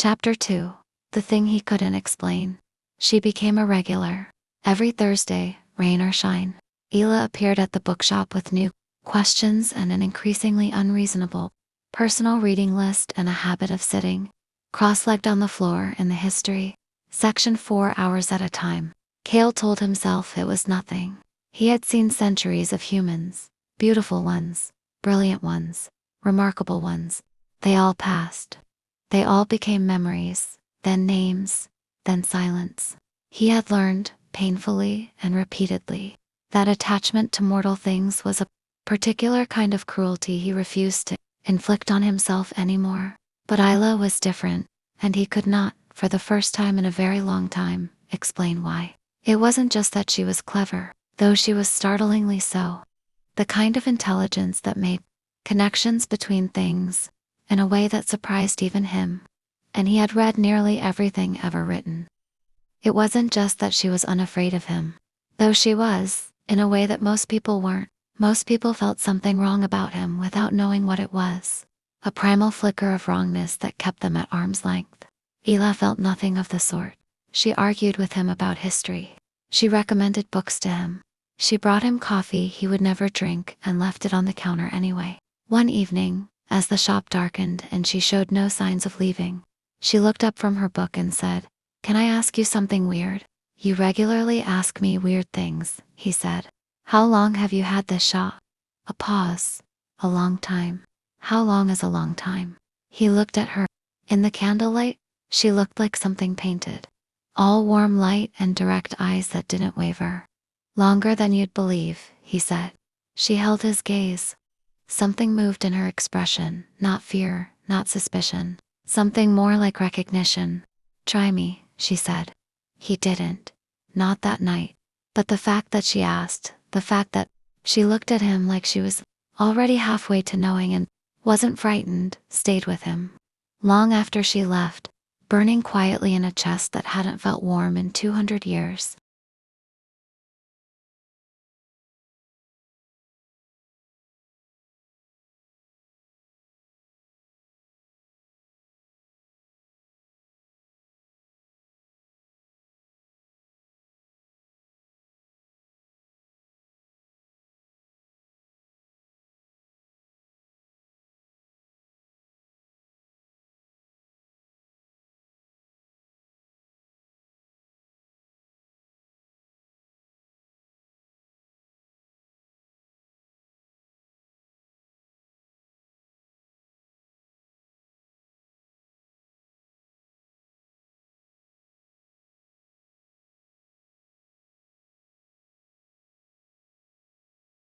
Chapter 2. The Thing He Couldn't Explain. She became a regular. Every Thursday, rain or shine, Ela appeared at the bookshop with new questions and an increasingly unreasonable personal reading list and a habit of sitting cross-legged on the floor in the history section 4 hours at a time. Cale told himself it was nothing. He had seen centuries of humans, beautiful ones, brilliant ones, remarkable ones. They all passed. They all became memories, then names, then silence. He had learned, painfully and repeatedly, that attachment to mortal things was a particular kind of cruelty he refused to inflict on himself anymore. But Ela was different, and he could not, for the first time in a very long time, explain why. It wasn't just that she was clever, though she was startlingly so. The kind of intelligence that made connections between things in a way that surprised even him. And he had read nearly everything ever written. It wasn't just that she was unafraid of him, though she was, in a way that most people weren't. Most people felt something wrong about him without knowing what it was. A primal flicker of wrongness that kept them at arm's length. Ela felt nothing of the sort. She argued with him about history. She recommended books to him. She brought him coffee he would never drink and left it on the counter anyway. One evening, as the shop darkened and she showed no signs of leaving, she looked up from her book and said, "Can I ask you something weird?" "You regularly ask me weird things," he said. "How long have you had this shop?" A pause. "A long time." "How long is a long time?" He looked at her. In the candlelight, she looked like something painted. All warm light and direct eyes that didn't waver. "Longer than you'd believe," he said. She held his gaze. Something moved in her expression, not fear, not suspicion. Something more like recognition. "Try me," she said. He didn't. Not that night. But the fact that she asked, the fact that she looked at him like she was already halfway to knowing and wasn't frightened, stayed with him. Long after she left, burning quietly in a chest that hadn't felt warm in 200 years,